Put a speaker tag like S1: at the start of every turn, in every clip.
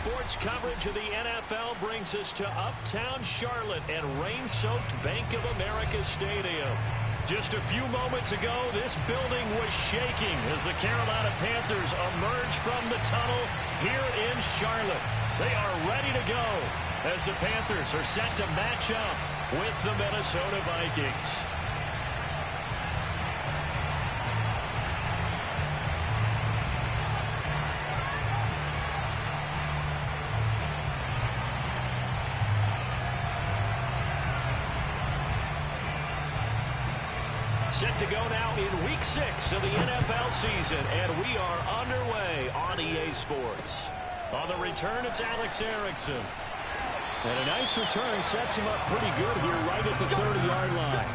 S1: sports coverage of the NFL brings us to uptown Charlotte and rain-soaked Bank of America Stadium. Just a few moments ago, this building was shaking as the Carolina Panthers emerged from the tunnel here in Charlotte. They are ready to go as the Panthers are set to match up with the Minnesota Vikings. Set to go now in Week 6 of the NFL season, and we are underway on EA Sports. On the return, it's Alex Erickson. And a nice return sets him up pretty good here right at the 30-yard line.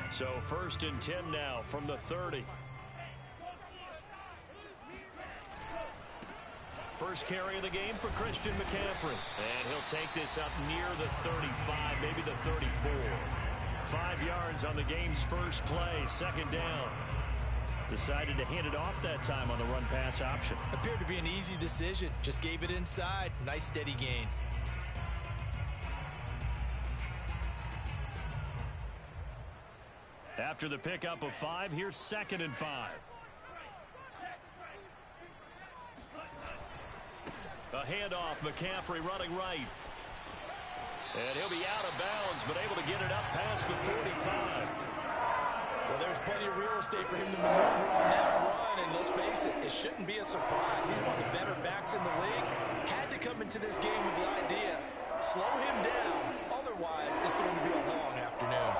S1: So 1st and 10 now from the 30. First carry of the game for Christian McCaffrey. And he'll take this up near the 35, maybe the 34. 5 yards on the game's first play, 2nd down. Decided to hand it off that time on the run-pass option.
S2: Appeared to be an easy decision. Just gave it inside. Nice steady gain.
S1: After the pickup of 5, here's 2nd and 5. A handoff, McCaffrey running right. And he'll be out of bounds, but able to get it up past the 45.
S2: Well, there's plenty of real estate for him to maneuver on that run, and let's face it, it shouldn't be a surprise. He's one of the better backs in the league. Had to come into this game with the idea, slow him down, otherwise it's going to be a long afternoon.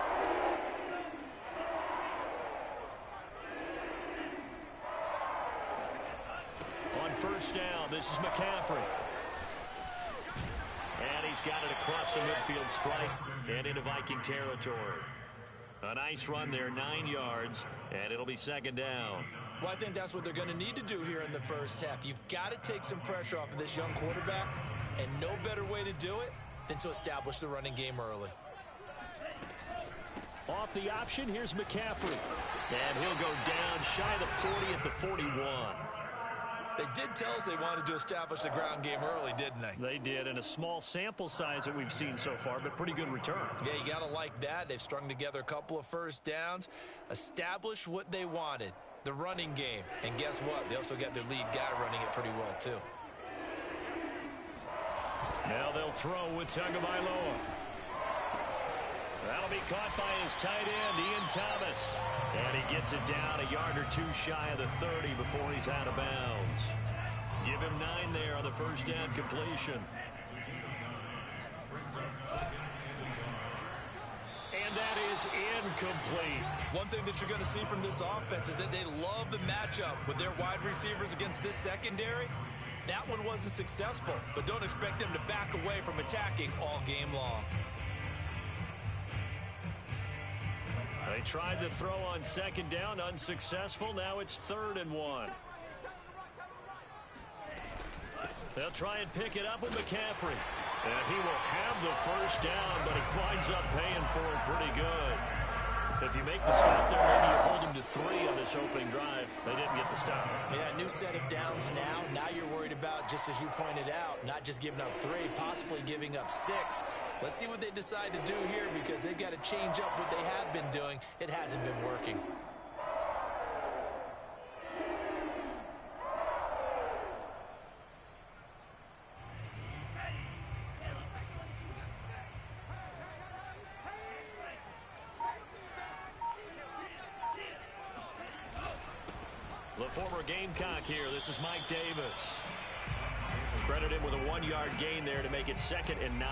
S1: On 1st down, this is McCaffrey. And he's got it across the midfield stripe and into Viking territory. A nice run there, 9 yards, and it'll be 2nd down.
S2: Well, I think that's what they're going to need to do here in the first half. You've got to take some pressure off of this young quarterback, and no better way to do it than to establish the running game early.
S1: Off the option, here's McCaffrey. And he'll go down shy of the 40 at the 41.
S2: They did tell us they wanted to establish the ground game early, didn't they?
S1: They did, and a small sample size that we've seen so far, but pretty good return.
S2: Yeah, you got to like that. They've strung together a couple of first downs, established what they wanted, the running game. And guess what? They also got their lead guy running it pretty well, too.
S1: Now they'll throw with Tagovailoa. That'll be caught by his tight end, Ian Thomas. And he gets it down a yard or 2 shy of the 30 before he's out of bounds. Give him 9 there on the first down completion. And that is incomplete.
S2: One thing that you're going to see from this offense is that they love the matchup with their wide receivers against this secondary. That one wasn't successful, but don't expect them to back away from attacking all game long.
S1: They tried to throw on 2nd down, unsuccessful. Now it's 3rd and 1. They'll try and pick it up with McCaffrey. And he will have the first down, but he winds up paying for it pretty good. If you make the stop there, maybe you hold him to 3 on this opening drive. They didn't get the stop.
S2: Yeah, new set of downs now. Now you're worried about, just as you pointed out, not just giving up 3, possibly giving up 6. Let's see what they decide to do here because they've got to change up what they have been doing. It hasn't been working.
S1: The former Gamecock here. This is Mike Davis. Credit him with a 1-yard gain there to make it 2nd and 9.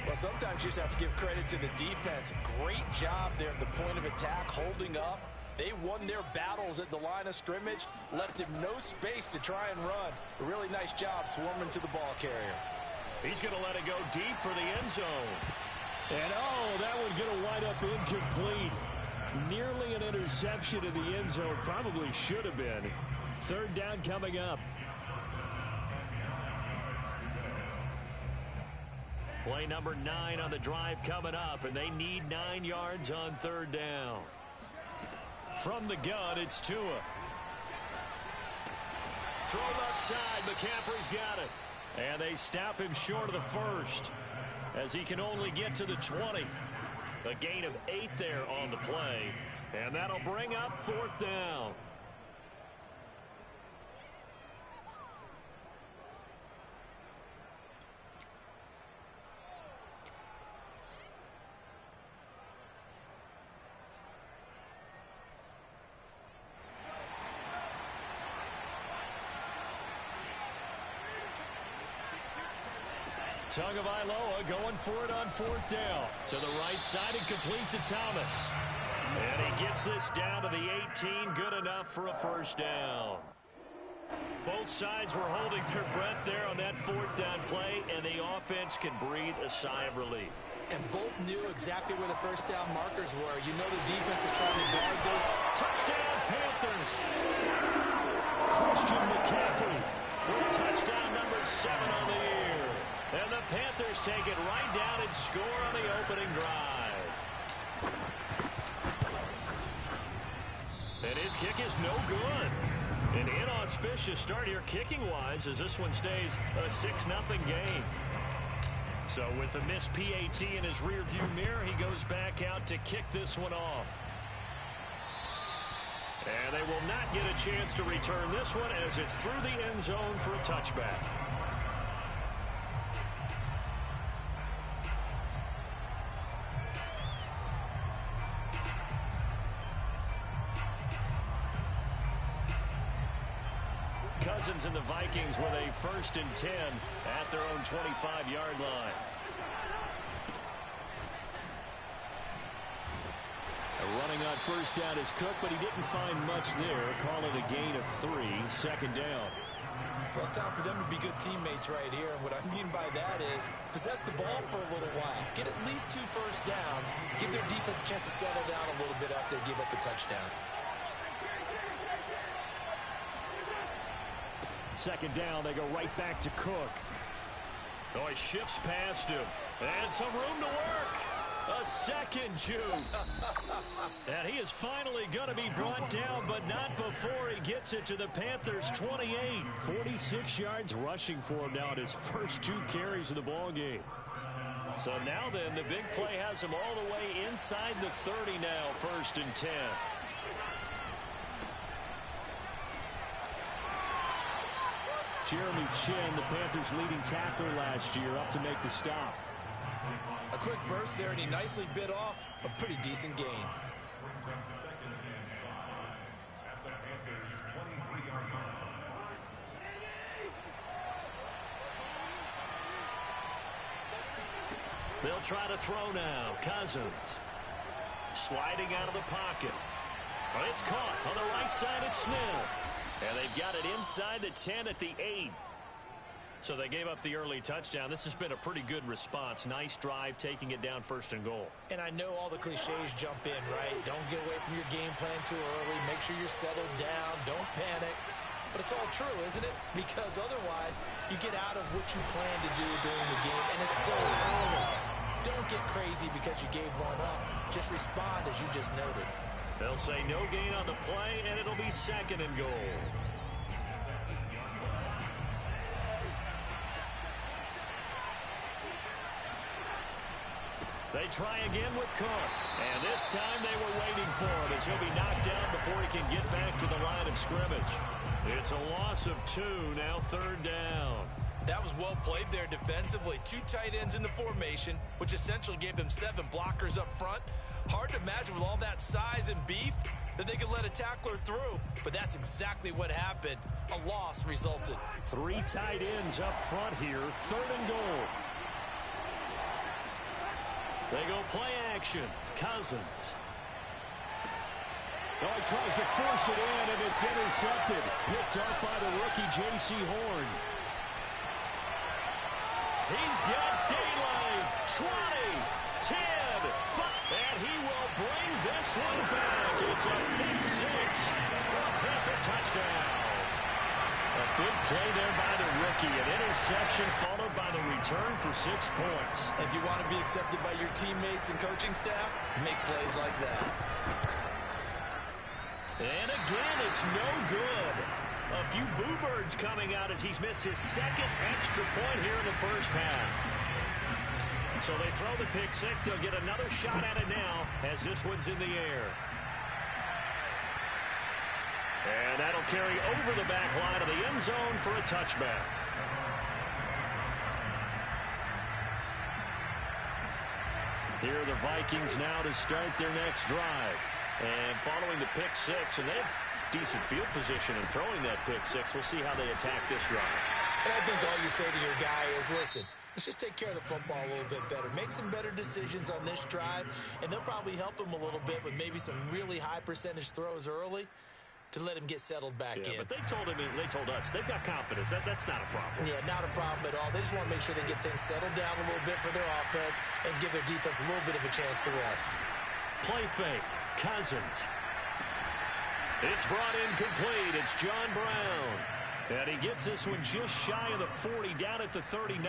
S2: Well, sometimes you just have to give credit to the defense. Great job there at the point of attack, holding up. They won their battles at the line of scrimmage, left him no space to try and run. A really nice job swarming to the ball carrier.
S1: He's going to let it go deep for the end zone. And, oh, that one's going to wind up incomplete. Nearly an interception in the end zone. Probably should have been. Third down coming up. Play number 9 on the drive coming up, and they need 9 yards on third down. From the gun, it's Tua. Throw left side. McCaffrey's got it. And they stop him short of the first as he can only get to the 20. A gain of 8 there on the play. And that'll bring up fourth down. Tagovailoa going for it on fourth down. To the right side and complete to Thomas. And he gets this down to the 18. Good enough for a first down. Both sides were holding their breath there on that fourth down play, and the offense can breathe a sigh of relief.
S2: And both knew exactly where the first down markers were. You know the defense is trying to guard this.
S1: Touchdown, Panthers. Christian McCaffrey with touchdown number 7 on the year. And the Panthers take it right down and score on the opening drive. And his kick is no good. An inauspicious start here kicking-wise as this one stays a 6-0 game. So with a missed PAT in his rearview mirror, he goes back out to kick this one off. And they will not get a chance to return this one as it's through the end zone for a touchback. Cousins and the Vikings with a 1st and 10 at their own 25-yard line. Running on first down is Cook, but he didn't find much there. Call it a gain of 3, second down.
S2: Well, it's time for them to be good teammates right here. And what I mean by that is possess the ball for a little while. Get at least 2 first downs. Give their defense a chance to settle down a little bit after they give up a touchdown.
S1: Second down, they go right back to Cook. Oh, he shifts past him. And some room to work. A second juke. And he is finally going to be brought down, but not before he gets it to the Panthers' 28. 46 yards rushing for him now at his first 2 carries of the ball game. So now then, the big play has him all the way inside the 30 now, 1st and 10. Jeremy Chin, the Panthers' leading tackler last year, up to make the stop.
S2: A quick burst there, and he nicely bit off a pretty decent gain.
S1: They'll try to throw now. Cousins sliding out of the pocket. But it's caught on the right side at Smith. And they've got it inside the 10 at the 8. So they gave up the early touchdown. This has been a pretty good response. Nice drive, taking it down 1st and goal.
S2: And I know all the cliches jump in, right? Don't get away from your game plan too early. Make sure you're settled down. Don't panic. But it's all true, isn't it? Because otherwise, you get out of what you plan to do during the game, and it's still early. Don't get crazy because you gave one up. Just respond as you just noted.
S1: They'll say no gain on the play, and it'll be 2nd and goal. They try again with Cook. And this time they were waiting for him as he'll be knocked down before he can get back to the line of scrimmage. It's a loss of 2, now 3rd down.
S2: That was well played there defensively. 2 tight ends in the formation, which essentially gave them 7 blockers up front. Hard to imagine with all that size and beef that they could let a tackler through. But that's exactly what happened. A loss resulted.
S1: 3 tight ends up front here. 3rd and goal. They go play action. Cousins. Oh, he tries to force it in, and it's intercepted. Picked up by the rookie J.C. Horn. He's got daylight. 20, 10, 5. And And he will bring this one back. It's a pick six for a Panther touchdown. A big play there by the rookie. An interception followed by the return for 6 points.
S2: If you want to be accepted by your teammates and coaching staff, make plays like that.
S1: And again, it's no good. A few boo birds coming out as he's missed his second extra point here in the first half. So they throw the pick six. They'll get another shot at it now as this one's in the air. And that'll carry over the back line of the end zone for a touchback. Here are the Vikings now to start their next drive. And following the pick six, and they have decent field position in throwing that pick six. We'll see how they attack this drive.
S2: And I think all you say to your guy is, listen, let's just take care of the football a little bit better. Make some better decisions on this drive, and they'll probably help him a little bit with maybe some really high percentage throws early to let him get settled back in.
S1: But they told us they've got confidence. That's not a problem.
S2: Yeah, not a problem at all. They just want to make sure they get things settled down a little bit for their offense and give their defense a little bit of a chance to rest.
S1: Play fake. Cousins. It's brought in complete. It's John Brown. And he gets this one just shy of the 40, down at the 39.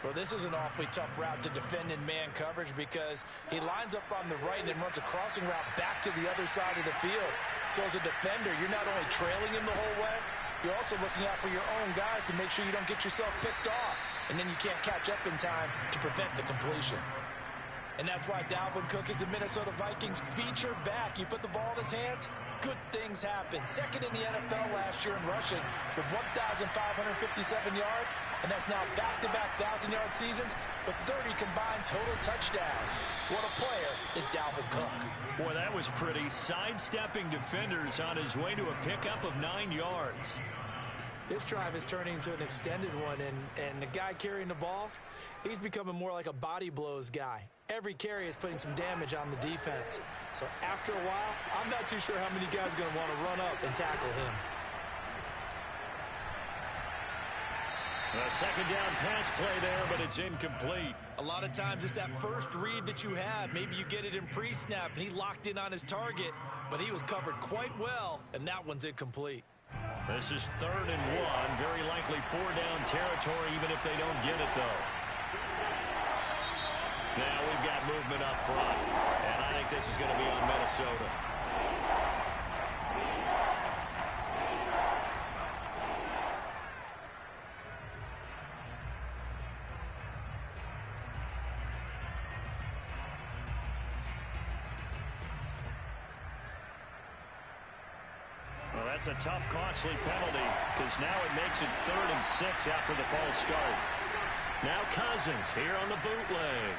S2: Well, this is an awfully tough route to defend in man coverage because he lines up on the right and then runs a crossing route back to the other side of the field. So as a defender, you're not only trailing him the whole way, you're also looking out for your own guys to make sure you don't get yourself picked off. And then you can't catch up in time to prevent the completion. And that's why Dalvin Cook is the Minnesota Vikings feature back. You put the ball in his hands, good things happen. Second in the NFL last year in rushing with 1,557 yards, and that's now back-to-back 1,000-yard seasons with 30 combined total touchdowns. What a player is Dalvin Cook.
S1: Boy, that was pretty. Sidestepping defenders on his way to a pickup of 9 yards.
S2: This drive is turning into an extended one, and the guy carrying the ball, he's becoming more like a body blows guy. Every carry is putting some damage on the defense. So after a while, I'm not too sure how many guys are going to want to run up and tackle him.
S1: A second down pass play there, but it's incomplete.
S2: A lot of times it's that first read that you had. Maybe you get it in pre-snap, and he locked in on his target, but he was covered quite well, and that one's incomplete.
S1: This is 3rd and 1. Very likely 4-down territory, even if they don't get it, though. Now we've got movement up front, and I think this is going to be on Minnesota. Well, that's a tough, costly penalty because now it makes it 3rd and 6 after the false start. Now Cousins here on the bootleg.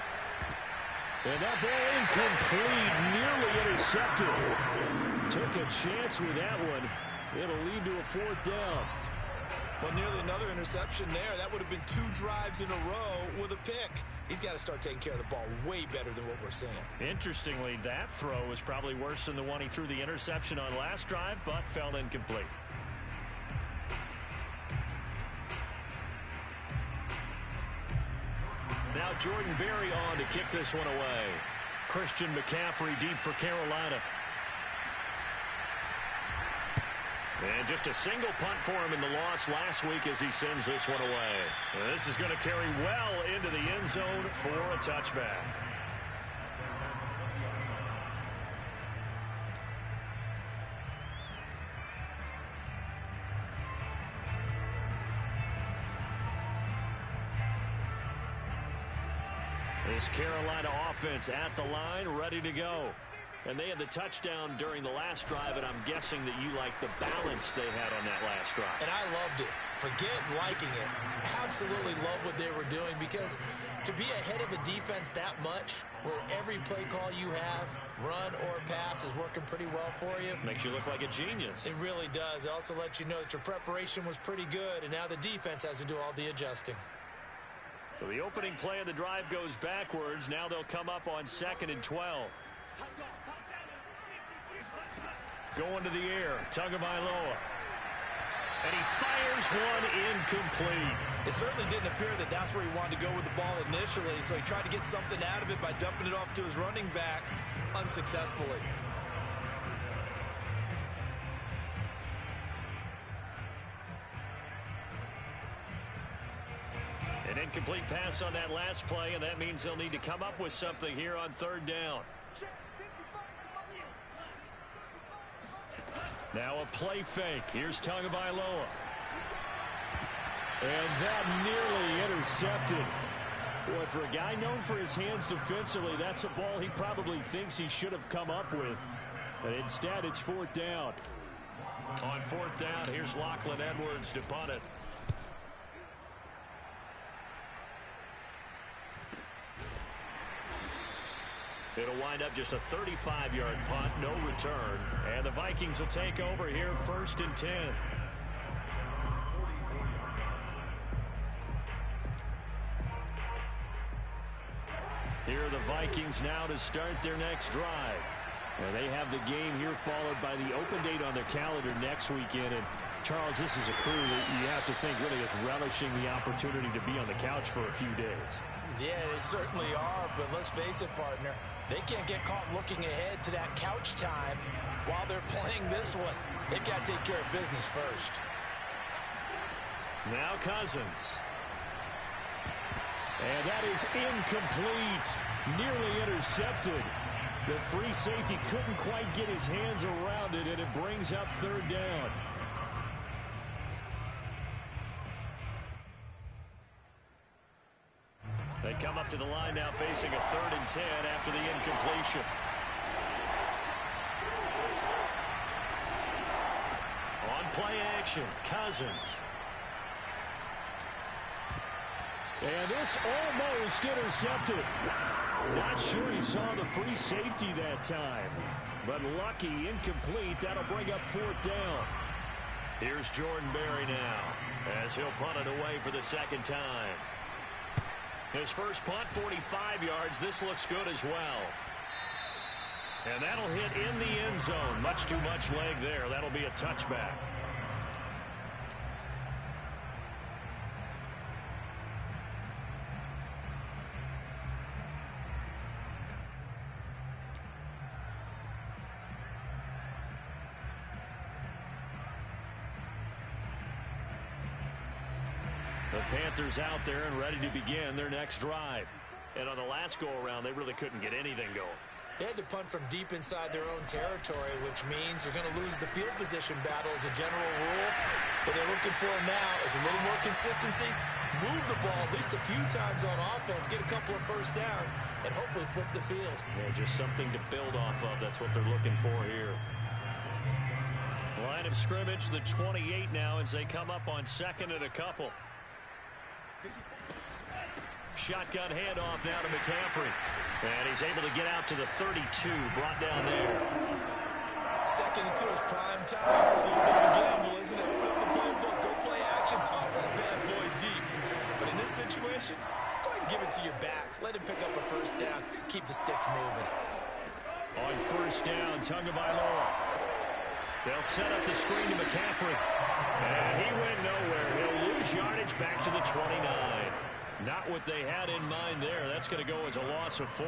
S1: And that ball incomplete, nearly intercepted. Took a chance with that one. It'll lead to a 4th down.
S2: Well, nearly another interception there. That would have been 2 drives in a row with a pick. He's got to start taking care of the ball way better than what we're seeing.
S1: Interestingly, that throw was probably worse than the one he threw the interception on last drive, but fell incomplete. Now Jordan Berry on to kick this one away. Christian McCaffrey deep for Carolina. And just a single punt for him in the loss last week as he sends this one away. And this is going to carry well into the end zone for a touchback. This Carolina offense at the line, ready to go. And they had the touchdown during the last drive, and I'm guessing that you like the balance they had on that last drive.
S2: And I loved it. Forget liking it. Absolutely love what they were doing, because to be ahead of a defense that much, where every play call you have, run or pass, is working pretty well for you.
S1: Makes you look like a genius.
S2: It really does. It also lets you know that your preparation was pretty good, and now the defense has to do all the adjusting.
S1: So the opening play of the drive goes backwards. Now they'll come up on 2nd and 12. Going to the air, Tagovailoa. And he fires one incomplete.
S2: It certainly didn't appear that that's where he wanted to go with the ball initially, so he tried to get something out of it by dumping it off to his running back unsuccessfully.
S1: An incomplete pass on that last play, and that means they'll need to come up with something here on third down. Now a play fake. Here's Tagovailoa. And that nearly intercepted. Boy, for a guy known for his hands defensively, that's a ball he probably thinks he should have come up with. But instead, it's fourth down. On fourth down, here's Lachlan Edwards to punt it. It'll wind up just a 35-yard punt, no return. And the Vikings will take over here, 1st and 10. Here are the Vikings now to start their next drive. And they have the game here followed by the open date on their calendar next weekend. And Charles, this is a crew that you have to think really is relishing the opportunity to be on the couch for a few days.
S2: Yeah, they certainly are, but let's face it, partner. They can't get caught looking ahead to that couch time while they're playing this one. They've got to take care of business first.
S1: Now Cousins. And that is incomplete. Nearly intercepted. The free safety couldn't quite get his hands around it, and it brings up third down. They come up to the line now facing a 3rd and 10 after the incompletion. On play action, Cousins. And this almost intercepted. Not sure he saw the free safety that time. But lucky, incomplete. That'll bring up fourth down. Here's Jordan Berry now as he'll punt it away for the second time. His first punt, 45 yards. This looks good as well. And that'll hit in the end zone. Much too much leg there. That'll be a touchback. The Panthers out there and ready to begin their next drive. And on the last go-around, they really couldn't get anything going.
S2: They had to punt from deep inside their own territory, which means they're going to lose the field position battle as a general rule. What they're looking for now is a little more consistency, move the ball at least a few times on offense, get a couple of first downs, and hopefully flip the field.
S1: Yeah, just something to build off of. That's what they're looking for here. Line of scrimmage, the 28 now as they come up on 2nd and a couple. Shotgun handoff now to McCaffrey. And he's able to get out to the 32, brought down there.
S2: 2nd and 2 is prime time for a little bit of a gamble, isn't it? Open up the playbook, go play action, toss that bad boy deep. But in this situation, go ahead and give it to your back. Let him pick up a first down, keep the sticks moving.
S1: On first down, Tagovailoa. They'll set up the screen to McCaffrey. And he went nowhere. He'll lose yardage back to the 29. Not what they had in mind there. That's going to go as a loss of 4.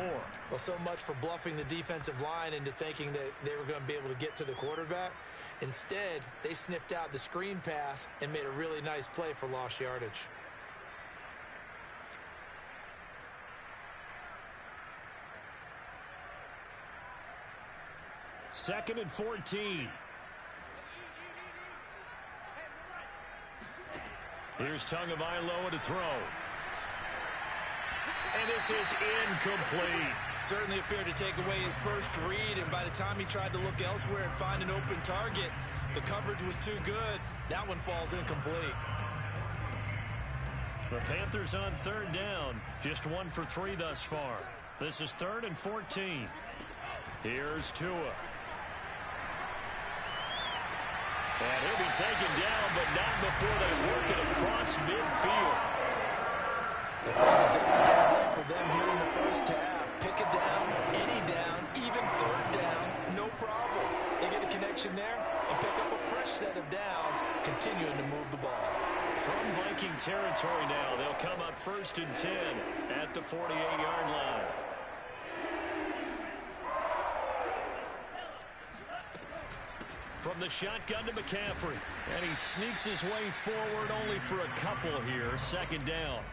S2: Well, so much for bluffing the defensive line into thinking that they were going to be able to get to the quarterback. Instead, they sniffed out the screen pass and made a really nice play for lost yardage.
S1: Second and 14. Here's Tagovailoa to throw. And this is incomplete.
S2: Certainly appeared to take away his first read, and by the time he tried to look elsewhere and find an open target, the coverage was too good. That one falls incomplete.
S1: The Panthers on third down. Just 1 for 3 thus far. This is 3rd and 14. Here's Tua. And he'll be taken down, but not before they work it across midfield.
S2: Things didn't get away for them here in the first half. Pick it down, any down, even 3rd down, no problem. They get a connection there and pick up a fresh set of downs, continuing to move the ball.
S1: From Viking territory now, they'll come up 1st and 10 at the 48-yard line. From the shotgun to McCaffrey. And he sneaks his way forward only for a couple here. 2nd down.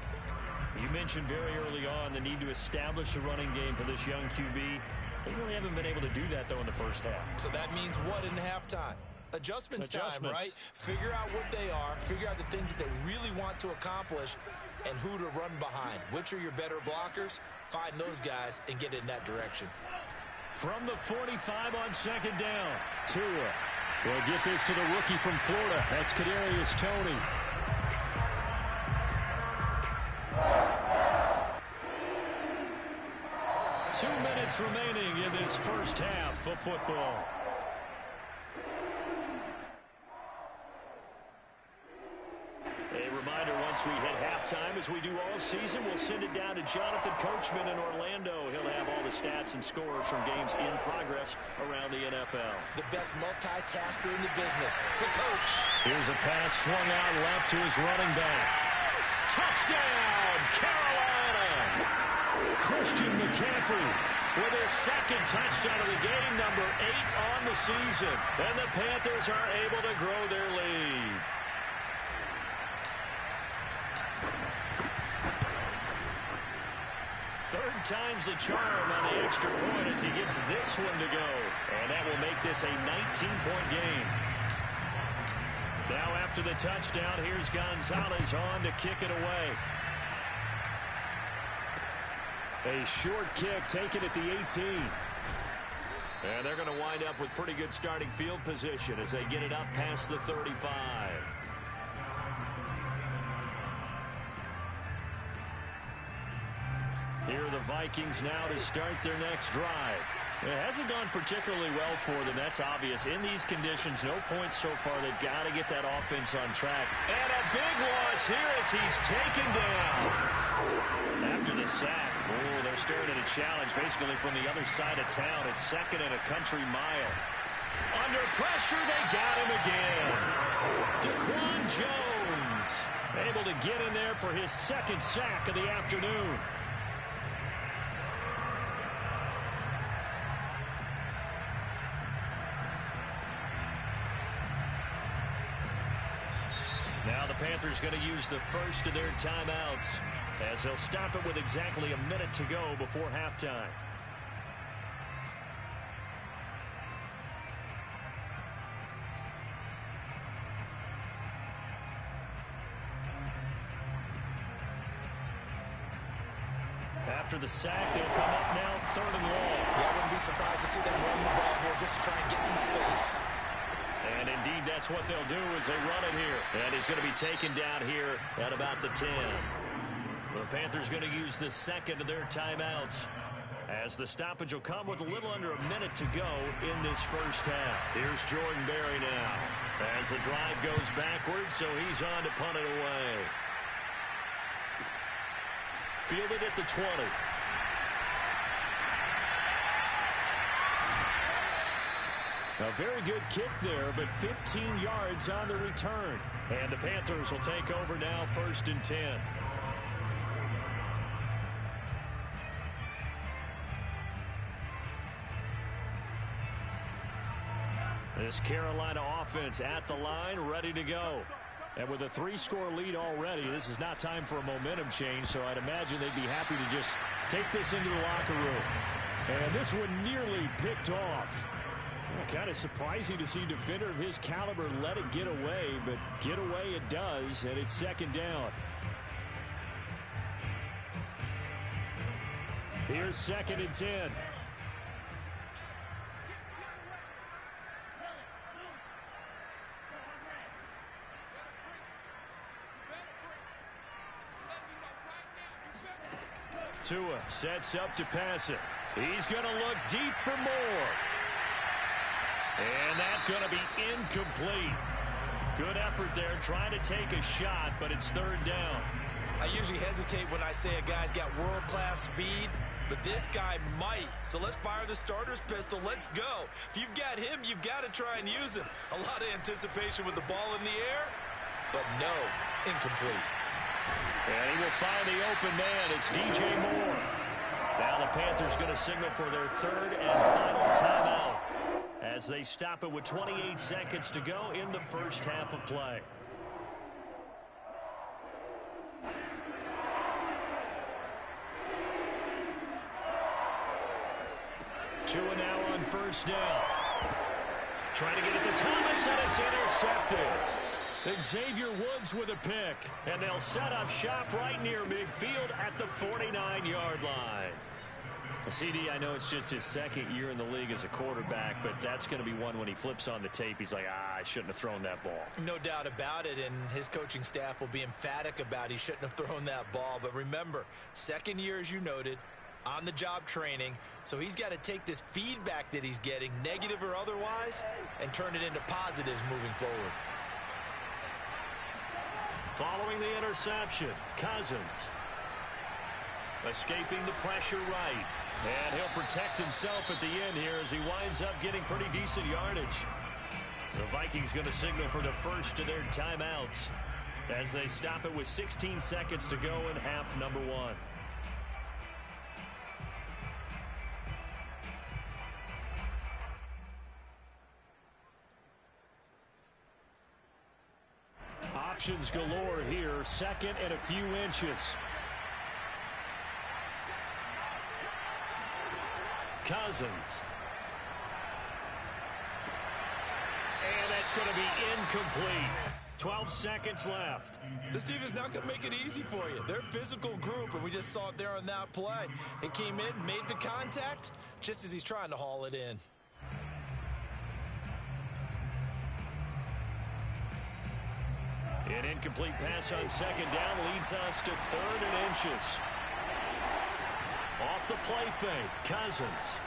S1: You mentioned very early on the need to establish a running game for this young QB. They really haven't been able to do that, though, in the first half.
S2: So that means what in halftime? Adjustments time, right? Figure out what they are, figure out the things that they really want to accomplish, and who to run behind. Which are your better blockers? Find those guys and get in that direction.
S1: From the 45 on 2nd down, Tua will get this to the rookie from Florida. That's Kadarius Toney. Two minutes remaining in this first half of football. A reminder, once we hit halftime, as we do all season, we'll send it down to Jonathan Coachman in Orlando. He'll have all the stats and scores from games in progress around the NFL.
S2: The best multitasker in the business, the coach.
S1: Here's a pass swung out left to his running back. Touchdown, Carolina! Christian McCaffrey with his 2nd touchdown of the game, number 8 on the season. And the Panthers are able to grow their lead. Third time's the charm on the extra point as he gets this one to go. And that will make this a 19-point game. Now after the touchdown, here's Gonzalez on to kick it away. A short kick taken at the 18. And they're going to wind up with pretty good starting field position as they get it up past the 35. Here are the Vikings now to start their next drive. It hasn't gone particularly well for them, that's obvious. In these conditions, no points so far. They've got to get that offense on track. And a big loss here as he's taken down. After the sack, they're staring at a challenge basically from the other side of town. It's 2nd and a country mile. Under pressure, they got him again. Daquan Jones able to get in there for his 2nd sack of the afternoon. Now the Panthers going to use the first of their timeouts as they'll stop it with exactly a minute to go before halftime. After the sack, they'll come up now 3rd and long.
S2: Yeah, I wouldn't be surprised to see them run the ball here just to try and get some space.
S1: And indeed, that's what they'll do as they run it here. And he's going to be taken down here at about the 10. The Panthers going to use the 2nd of their timeouts as the stoppage will come with a little under a minute to go in this first half. Here's Jordan Berry now as the drive goes backwards, so he's on to punt it away. Fielded at the 20. A very good kick there, but 15 yards on the return. And the Panthers will take over now 1st and 10. This Carolina offense at the line, ready to go. And with a 3-score lead already, this is not time for a momentum change, so I'd imagine they'd be happy to just take this into the locker room. And this one nearly picked off. Kind of surprising to see a defender of his caliber let it get away, but get away it does, and it's 2nd down. Here's 2nd and 10. Tua sets up to pass it. He's going to look deep for more. And that's going to be incomplete. Good effort there trying to take a shot, but it's 3rd down.
S2: I usually hesitate when I say a guy's got world-class speed. but this guy might. So let's fire the starter's pistol. Let's go. If you've got him, you've got to try and use him. A lot of anticipation with the ball in the air, but no, incomplete.
S1: And he will find the open man. It's DJ Moore. Now the Panthers going to signal for their third and final timeout as they stop it with 28 seconds to go in the first half of play. Two and now on first down. Trying to get it to Thomas, and it's intercepted. Xavier Woods with a pick, and they'll set up shop right near midfield at the 49-yard line. CD, I know it's just his second year in the league as a quarterback, but that's going to be one when he flips on the tape. He's like, I shouldn't have thrown that ball.
S2: No doubt about it, and his coaching staff will be emphatic about he shouldn't have thrown that ball. But remember, second year, as you noted, on-the-job training, so he's got to take this feedback that he's getting, negative or otherwise, and turn it into positives moving forward.
S1: Following the interception, Cousins escaping the pressure right. And he'll protect himself at the end here as he winds up getting pretty decent yardage. The Vikings going to signal for the first of their timeouts as they stop it with 16 seconds to go in half number one. Options galore here. Second and a few inches. Cousins. And that's going to be incomplete. 12 seconds left.
S2: This defense not going to make it easy for you. They're a physical group, and we just saw it there on that play. It came in, made the contact, just as he's trying to haul it in.
S1: An incomplete pass on second down leads us to third and inches. Off the play fake, Cousins.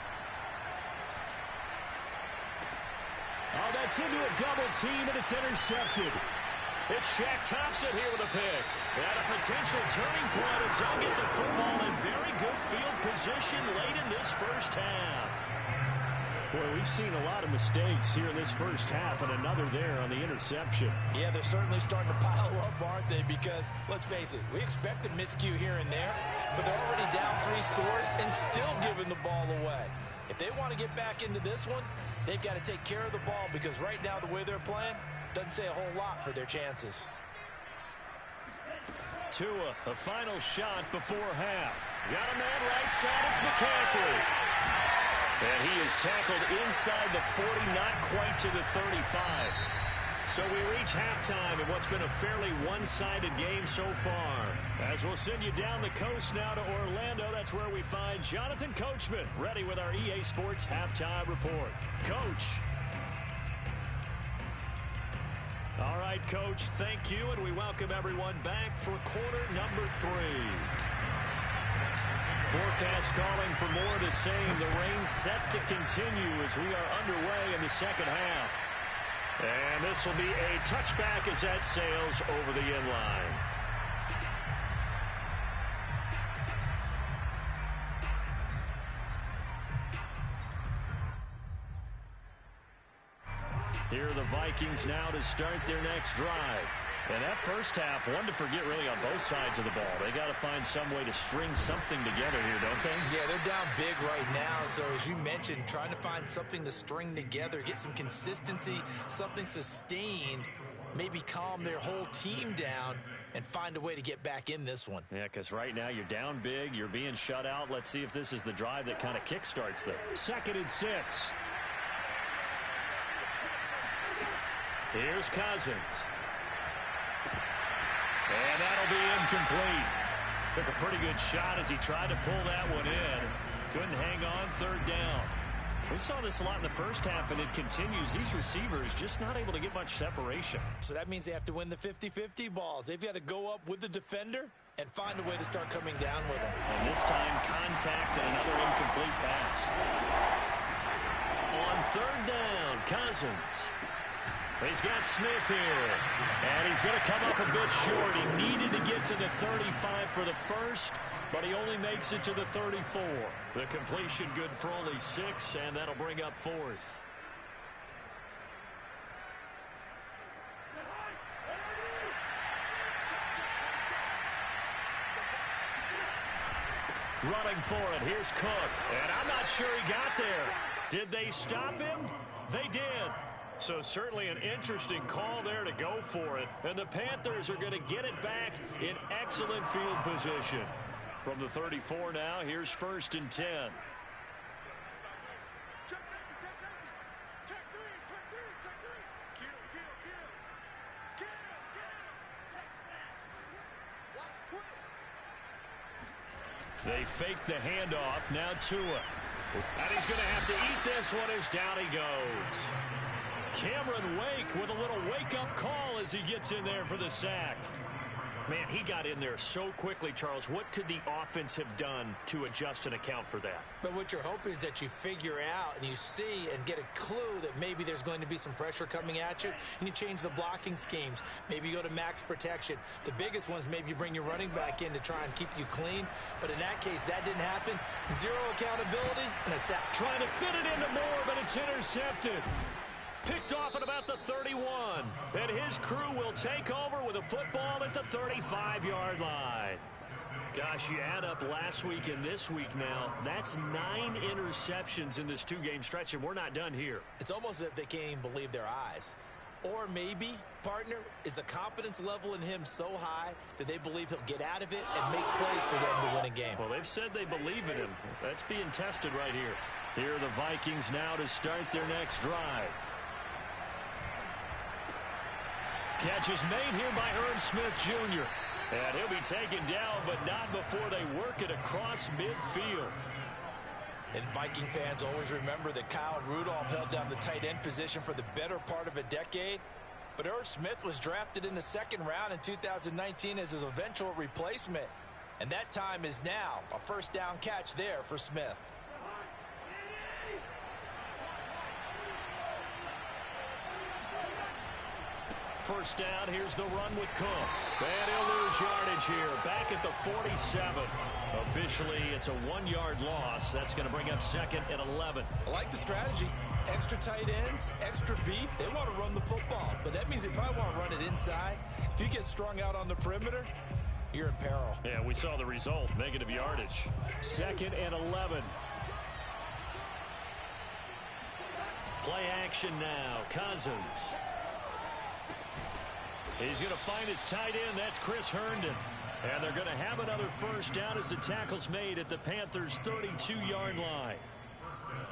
S1: Oh, that's into a double team, and it's intercepted. It's Shaq Thompson here with a pick. And a potential turning point as they'll get the football in very good field position late in this first half. Boy, we've seen a lot of mistakes here in this first half, and another there on the interception.
S2: Yeah, they're certainly starting to pile up, aren't they? Because, let's face it, we expect a miscue here and there, but they're already down 3 scores and still giving the ball away. If they want to get back into this one, they've got to take care of the ball because right now the way they're playing doesn't say a whole lot for their chances.
S1: Tua, a final shot before half. Got a man right side, it's McCaffrey. And he is tackled inside the 40, not quite to the 35. So we reach halftime in what's been a fairly one-sided game so far. As we'll send you down the coast now to Orlando, that's where we find Jonathan Coachman, ready with our EA Sports Halftime Report. Coach. All right, Coach, thank you, and we welcome everyone back for quarter number 3. Forecast calling for more of the same. The rain set to continue as we are underway in the second half. And this will be a touchback as that sails over the end line. Here are the Vikings now to start their next drive. And that first half, one to forget really on both sides of the ball. They got to find some way to string something together here, don't they?
S2: Yeah, they're down big right now. So as you mentioned, trying to find something to string together, get some consistency, something sustained, maybe calm their whole team down and find a way to get back in this one.
S1: Yeah, because right now you're down big, you're being shut out. Let's see if this is the drive that kind of kickstarts them. 2nd and 6. Here's Cousins. And that'll be incomplete. Took a pretty good shot as he tried to pull that one in. Couldn't hang on, 3rd down. We saw this a lot in the first half, and it continues. These receivers just not able to get much separation.
S2: So that means they have to win the 50-50 balls. They've got to go up with the defender and find a way to start coming down with them.
S1: And this time, contact and another incomplete pass. On 3rd down, Cousins. He's got Smith here. And he's going to come up a bit short. He needed to get to the 35 for the first, but he only makes it to the 34. The completion good for only 6, and that'll bring up 4th. Running for it. Here's Cook. And I'm not sure he got there. Did they stop him? They did. So certainly an interesting call there to go for it. And the Panthers are going to get it back in excellent field position. From the 34 now, here's 1st and 10. They fake the handoff. Now Tua. And he's going to have to eat this one as down he goes. Cameron Wake with a little wake-up call as he gets in there for the sack. Man, he got in there so quickly, Charles. What could the offense have done to adjust and account for that?
S2: But what you're hoping is that you figure out and you see and get a clue that maybe there's going to be some pressure coming at you, and you change the blocking schemes. Maybe you go to max protection. The biggest ones, maybe you bring your running back in to try and keep you clean. But in that case, that didn't happen. 0 accountability and a sack.
S1: Trying to fit it into Moore, but it's intercepted. Picked off at about the 31. And his crew will take over with a football at the 35-yard line. Gosh, you add up last week and this week now. That's 9 interceptions in this 2-game stretch, and we're not done here.
S2: It's almost as if they can't even believe their eyes. Or maybe, partner, is the confidence level in him so high that they believe he'll get out of it and make plays for them to win a game.
S1: Well, they've said they believe in him. That's being tested right here. Here are the Vikings now to start their next drive. Catch is made here by Ern Smith Jr. And he'll be taken down, but not before they work it across midfield.
S2: And Viking fans always remember that Kyle Rudolph held down the tight end position for the better part of a decade. But Ern Smith was drafted in the 2nd round in 2019 as his eventual replacement. And that time is now. A first down catch there for Smith.
S1: First down, here's the run with Cook. And he'll lose yardage here, back at the 47. Officially, it's a 1-yard loss. That's going to bring up 2nd and 11.
S2: I like the strategy. Extra tight ends, extra beef. They want to run the football, but that means they probably want to run it inside. If you get strung out on the perimeter, you're in peril.
S1: Yeah, we saw the result, negative yardage. 2nd and 11. Play action now, Cousins. He's going to find his tight end. That's Chris Herndon. And they're going to have another first down as the tackle's made at the Panthers' 32-yard line.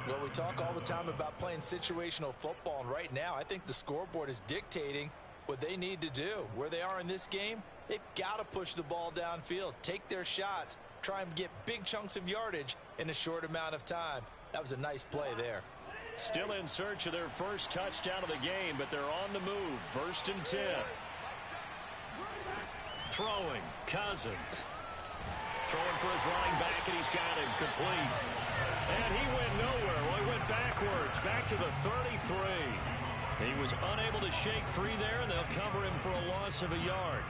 S2: Well, we talk all the time about playing situational football, and right now I think the scoreboard is dictating what they need to do. Where they are in this game, they've got to push the ball downfield, take their shots, try and get big chunks of yardage in a short amount of time. That was a nice play there.
S1: Still in search of their first touchdown of the game, but they're on the move. 1st and 10. Throwing, Cousins. Throwing for his running back, and he's got him complete. And he went nowhere. Well, he went backwards, back to the 33. He was unable to shake free there, and they'll cover him for a loss of a yard.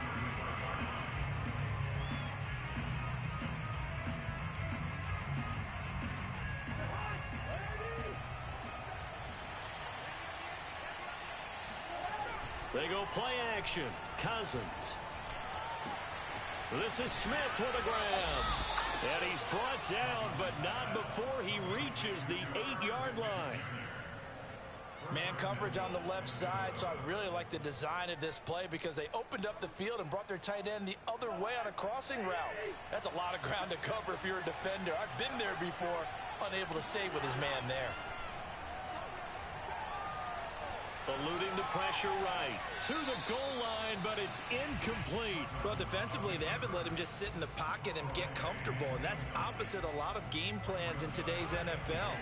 S1: They go play action. Cousins. This is Smith with a grab. And he's brought down, but not before he reaches the 8-yard line.
S2: Man coverage on the left side, so I really like the design of this play because they opened up the field and brought their tight end the other way on a crossing route. That's a lot of ground to cover if you're a defender. I've been there before, unable to stay with his man there.
S1: Eluding the pressure right to the goal line, but it's incomplete.
S2: Well, defensively, they haven't let him just sit in the pocket and get comfortable, and that's opposite a lot of game plans in today's NFL.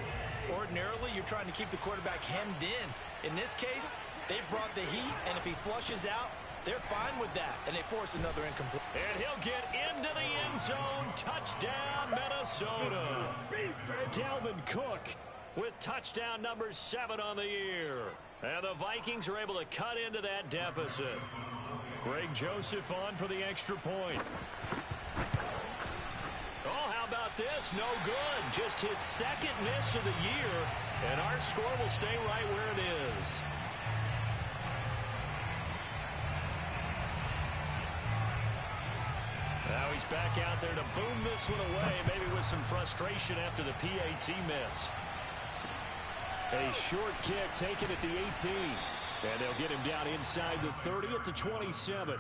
S2: Ordinarily, you're trying to keep the quarterback hemmed in. In this case, they brought the heat, and if he flushes out, they're fine with that, and they force another incomplete.
S1: And he'll get into the end zone. Touchdown, Minnesota. Dalvin Cook with touchdown number 7 on the year. And the Vikings are able to cut into that deficit. Greg Joseph on for the extra point. Oh, how about this? No good. Just his second miss of the year. And our score will stay right where it is. Now he's back out there to boom this one away, maybe with some frustration after the PAT miss. A short kick taken at the 18. And they'll get him down inside the 30 at the 27.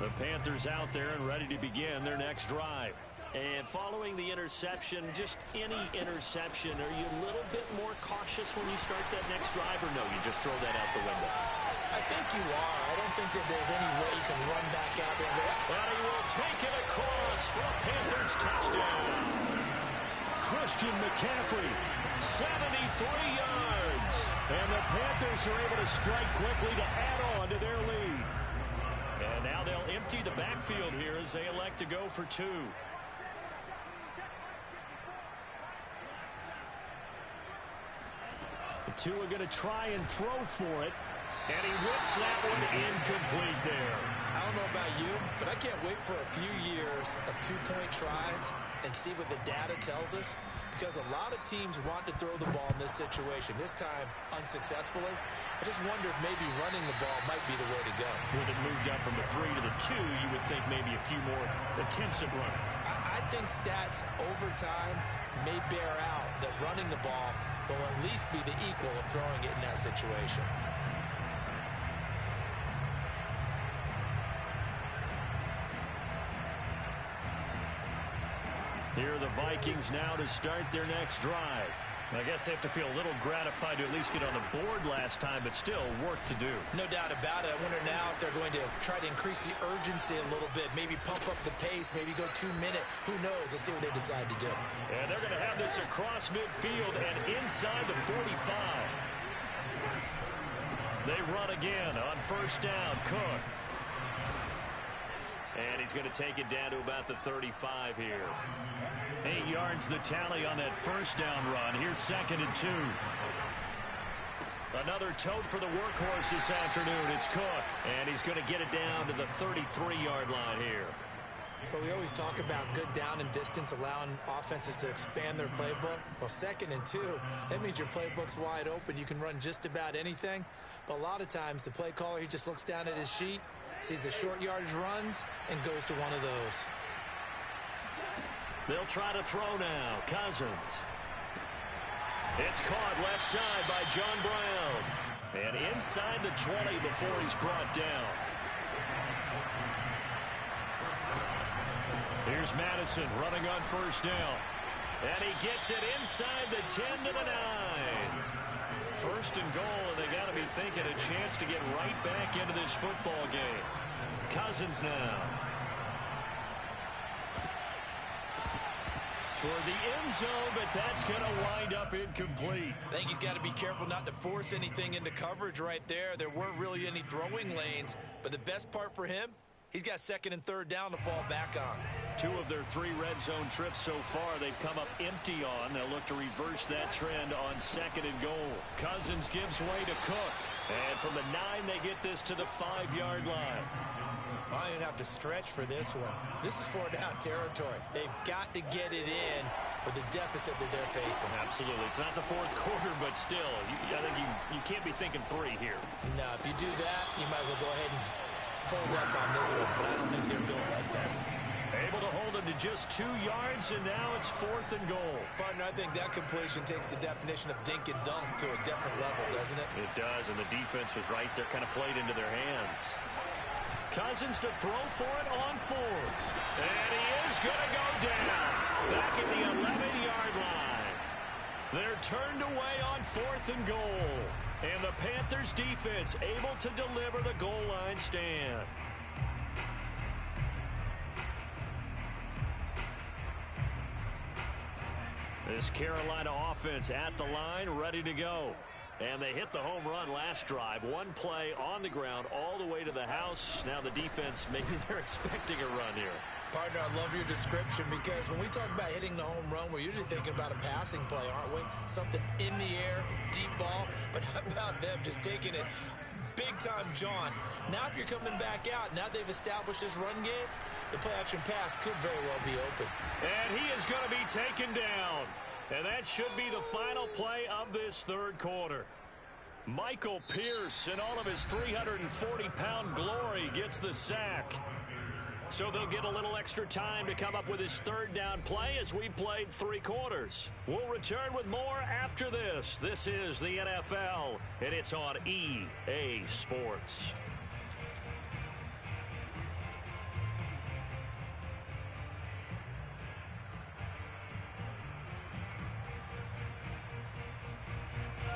S1: The Panthers out there and ready to begin their next drive. And following the interception, just any interception, are you a little bit more cautious when you start that next drive, or no, you just throw that out the window?
S2: I think you are. I don't think that there's any way you can run back out there and go,
S1: and he will take it across for a Panthers touchdown. Christian McCaffrey, 73 yards. And the Panthers are able to strike quickly to add on to their lead. And now they'll empty the backfield here as they elect to go for two. The two are going to try and throw for it. And he whips that one incomplete there.
S2: I don't know about you, but I can't wait for a few years of two-point tries and see what the data tells us, because a lot of teams want to throw the ball in this situation. This time, unsuccessfully. I just wonder if maybe running the ball might be the way to go.
S1: With it moved up from the 3 to the 2, you would think maybe a few more attempts at running.
S2: I think stats over time may bear out that running the ball will at least be the equal of throwing it in that situation.
S1: Here are the Vikings now to start their next drive. I guess they have to feel a little gratified to at least get on the board last time, but still work to do.
S2: No doubt about it. I wonder now if they're going to try to increase the urgency a little bit, maybe pump up the pace, maybe go 2 minute. Who knows? Let's see what they decide to do.
S1: And they're going to have this across midfield and inside the 45. They run again on first down. Cook. And he's going to take it down to about the 35 here. 8 yards the tally on that first down run. Here's 2nd and 2. Another tote for the workhorse this afternoon. It's Cook. And he's going to get it down to the 33-yard line here.
S2: But we always talk about good down and distance, allowing offenses to expand their playbook. Well, 2nd and 2, that means your playbook's wide open. You can run just about anything. But a lot of times, the play caller, he just looks down at his sheet, sees the short yardage runs, and goes to one of those.
S1: They'll try to throw now. Cousins. It's caught left side by John Brown. And inside the 20 before he's brought down. Here's Madison running on first down. And he gets it inside the 10 to the 9. First and goal, and they got to be thinking a chance to get right back into this football game. Cousins now. Toward the end zone, but that's going to wind up incomplete.
S2: I think he's got to be careful not to force anything into coverage right there. There weren't really any throwing lanes, but the best part for him, he's got 2nd and 3rd down to fall back on.
S1: 2 of their 3 red zone trips so far they've come up empty on. They'll look to reverse that trend on 2nd and goal. Cousins gives way to Cook. And from the 9, they get this to the 5-yard line.
S2: I don't even have to stretch for this one. This is 4-down territory. They've got to get it in with the deficit that they're facing.
S1: Absolutely. It's not the 4th quarter, but still, I think you can't be thinking 3 here.
S2: No, if you do that, you might as well go ahead and fold up on this one, but I don't think they're built like that.
S1: Able to hold him to just 2 yards, and now it's 4th and goal.
S2: Partner, I think that completion takes the definition of dink and dunk to a different level, doesn't it?
S1: It does, and the defense was right there, kind of played into their hands. Cousins to throw for it on 4th. And he is going to go down. Back at the 11-yard line. They're turned away on 4th and goal. And the Panthers defense able to deliver the goal line stand. This Carolina offense at the line, ready to go. And they hit the home run last drive. One play on the ground all the way to the house. Now the defense, maybe they're expecting a run here.
S3: Partner, I love your description because when we talk about hitting the home run, we're usually thinking about a passing play, aren't we? Something in the air, deep ball. But how about them just taking it big-time John? Now if you're coming back out, now they've established this run game, the play-action pass could very well be open.
S1: And he is going to be taken down. And that should be the final play of this third quarter. Michael Pierce, in all of his 340-pound glory, gets the sack. So they'll get a little extra time to come up with his third down play as we've played 3 quarters. We'll return with more after this. This is the NFL, and it's on EA Sports.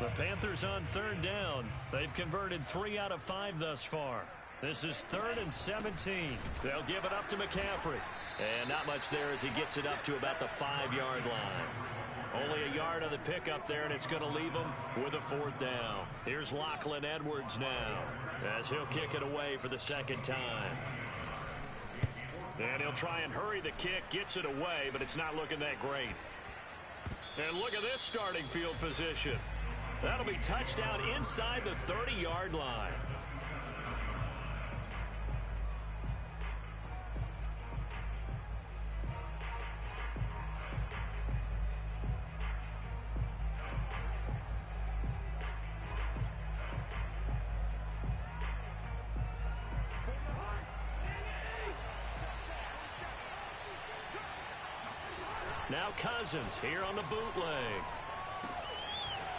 S1: The Panthers on third down. They've converted 3 out of 5 thus far. This is 3rd and 17. They'll give it up to McCaffrey. And not much there as he gets it up to about the 5-yard line. Only a yard on the pickup there, and it's going to leave him with a 4th down. Here's Lachlan Edwards now as he'll kick it away for the 2nd time. And he'll try and hurry the kick, gets it away, but it's not looking that great. And look at this starting field position. That'll be touchdown inside the 30-yard line. Now Cousins here on the bootleg.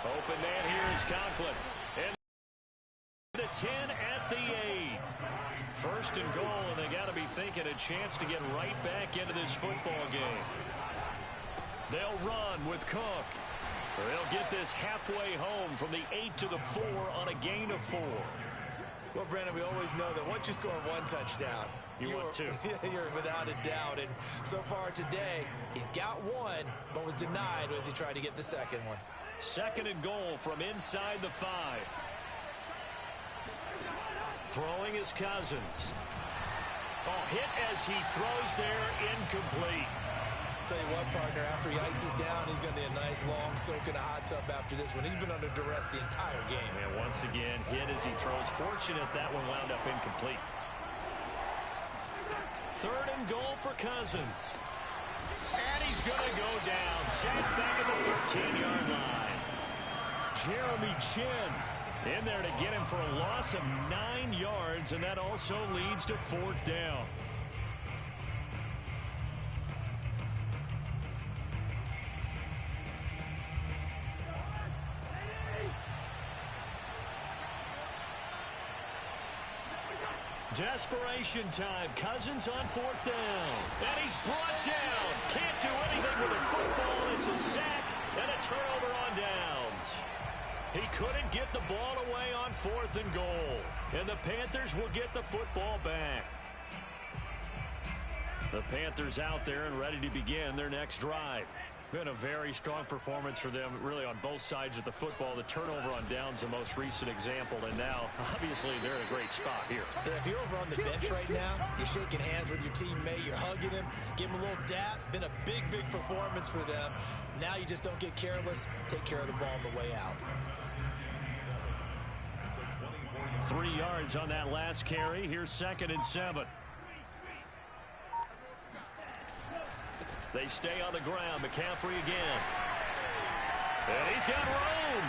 S1: Open man here is Conklin. And the 10 at the 8. 1st and goal, and they got to be thinking a chance to get right back into this football game. They'll run with Cook. They'll get this halfway home from the 8 to the 4 on a gain of 4.
S3: Well, Brandon, we always know that once you score 1 touchdown,
S1: you want 2.
S3: You're without a doubt. And so far today, he's got 1, but was denied as he tried to get the 2nd one.
S1: 2nd and goal from inside the 5. Throwing is Cousins. Oh, hit as he throws there, incomplete.
S3: Tell you what, partner, after he ices down, he's going to need a nice long soak in a hot tub after this one. He's been under duress the entire game.
S1: And once again, hit as he throws. Fortunate that one wound up incomplete. 3rd and goal for Cousins. And he's going to go down. Sacked back at the 13-yard line. Jeremy Chin in there to get him for a loss of 9 yards, and that also leads to 4th down. Desperation time. Cousins on 4th down. And he's brought down. Can't do anything with a football. It's a sack and a turnover on downs. He couldn't get the ball away on 4th and goal. And the Panthers will get the football back. The Panthers out there and ready to begin their next drive. Been a very strong performance for them, really, on both sides of the football. The turnover on downs, the most recent example, and now, obviously, they're in a great spot here.
S3: Yeah, if you're over on the bench right now, you're shaking hands with your teammate, you're hugging him, give him a little dap. Been a big, big performance for them. Now you just don't get careless. Take care of the ball on the way out.
S1: 3 yards on that last carry. Here's 2nd and 7. They stay on the ground. McCaffrey again. And he's got room.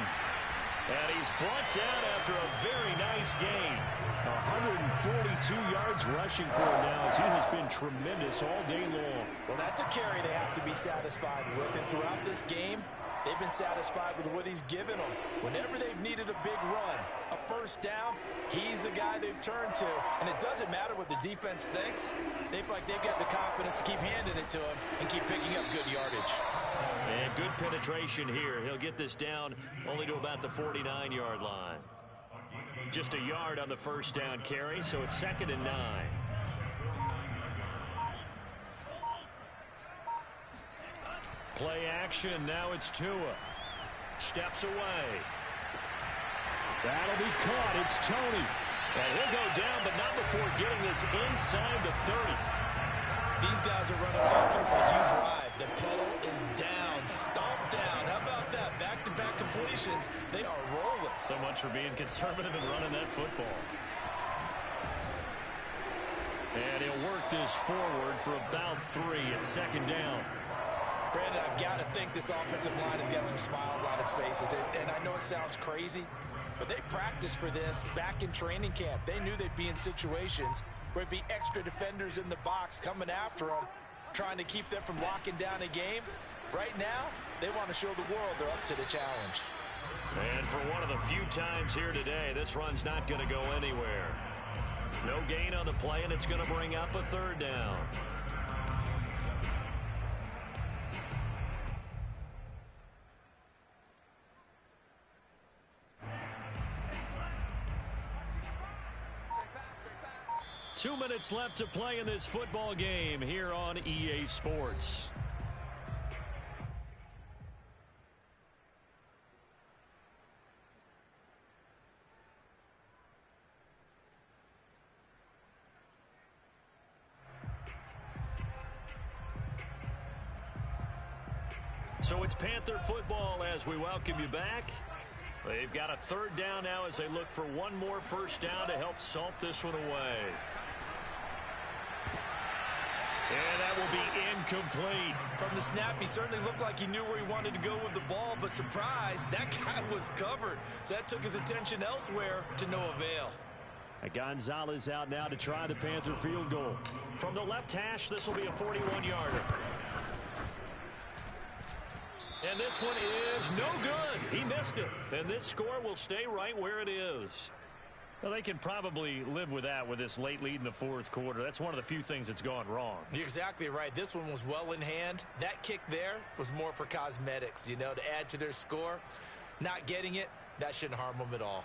S1: And he's brought down after a very nice game. 142 yards rushing for him now as he has been tremendous all day long.
S3: Well, that's a carry they have to be satisfied with. And throughout this game, they've been satisfied with what he's given them. Whenever they've needed a big run, a 1st down, he's the guy they've turned to. And it doesn't matter what the defense thinks. They feel like they've got the confidence to keep handing it to him and keep picking up good yardage.
S1: And good penetration here. He'll get this down only to about the 49-yard line. Just a yard on the 1st down carry, so it's 2nd and 9. Play action. Now it's Tua. Steps away. That'll be caught. It's Tony. And he'll go down, but not before getting this inside the 30.
S3: These guys are running offense like you drive. The pedal is down, stomped down. How about that? Back-to-back completions. They are rolling.
S1: So much for being conservative and running that football. And he'll work this forward for about 3 at second down.
S3: Brandon, I've got to think this offensive line has got some smiles on its faces. And I know it sounds crazy, but they practiced for this back in training camp. They knew they'd be in situations where it'd be extra defenders in the box coming after them, trying to keep them from locking down a game. Right now, they want to show the world they're up to the challenge.
S1: And for one of the few times here today, this run's not going to go anywhere. No gain on the play, and it's going to bring up a third down. Two minutes left to play in this football game here on EA Sports. So it's Panther football as we welcome you back. They've got a third down now as they look for one more first down to help salt this one away. And that will be incomplete.
S3: From the snap, he certainly looked like he knew where he wanted to go with the ball, but surprise, that guy was covered. So that took his attention elsewhere to no avail.
S1: Gonzalez out now to try the Panther field goal. From the left hash, this will be a 41-yarder. And this one is no good. He missed it. And this score will stay right where it is. Well, they can probably live with that with this late lead in the fourth quarter. That's one of the few things that's gone wrong.
S3: You're exactly right. This one was well in hand. That kick there was more for cosmetics, you know, to add to their score. Not getting it, that shouldn't harm them at all.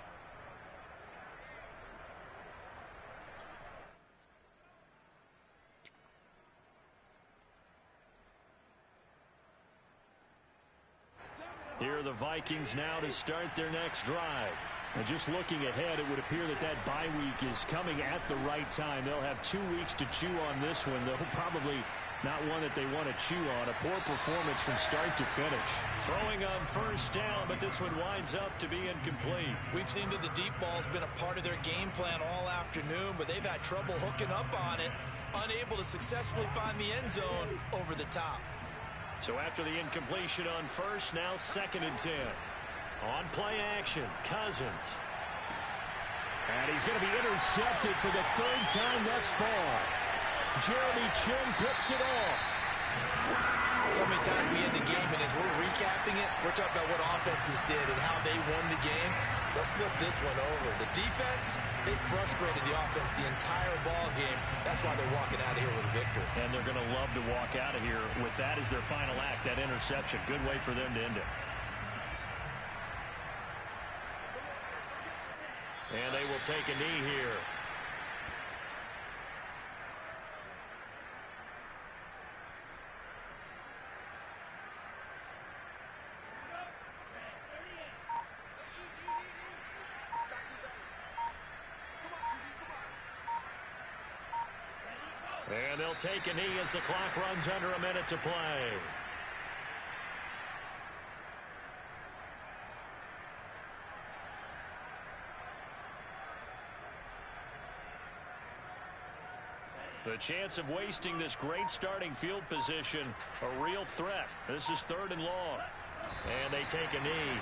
S1: Here are the Vikings now to start their next drive. And just looking ahead, it would appear that that bye week is coming at the right time. They'll have 2 weeks to chew on this one. They'll probably not one that they want to chew on. A poor performance from start to finish. Throwing on first down, but this one winds up to be incomplete.
S3: We've seen that the deep ball's been a part of their game plan all afternoon, but they've had trouble hooking up on it, unable to successfully find the end zone over the top.
S1: So after the incompletion on first, now 2nd and 10. On play action, Cousins. And he's going to be intercepted for the 3rd time thus far. Jeremy Chin picks it off.
S3: So many times we end the game, and as we're recapping it, we're talking about what offenses did and how they won the game. Let's flip this one over. The defense, they frustrated the offense the entire ball game. That's why they're walking out of here with a victory.
S1: And they're going to love to walk out of here with that as their final act, that interception. Good way for them to end it. And they will take a knee here. And they'll take a knee as the clock runs under a minute to play. The chance of wasting this great starting field position, a real threat. This is 3rd and long. And they take a knee.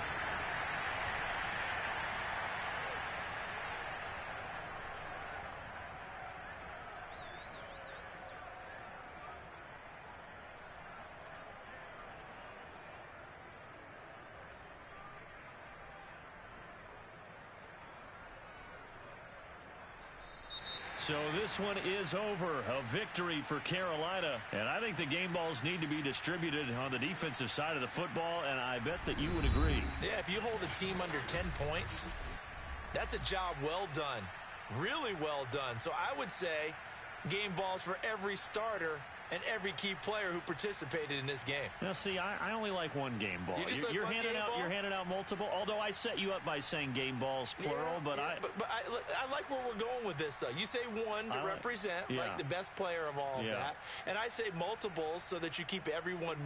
S1: So this one is over. A victory for Carolina. And I think the game balls need to be distributed on the defensive side of the football, and I bet that you would agree.
S3: Yeah, if you hold a team under 10 points, that's a job well done. Really well done. So I would say game balls for every starter and every key player who participated in this game.
S1: Now, see, I only like one game ball. You're handing out multiple. Although I set you up by saying game balls plural, but I
S3: like where we're going with this. You say one to represent like the best player of all of that, and I say multiples so that you keep everyone.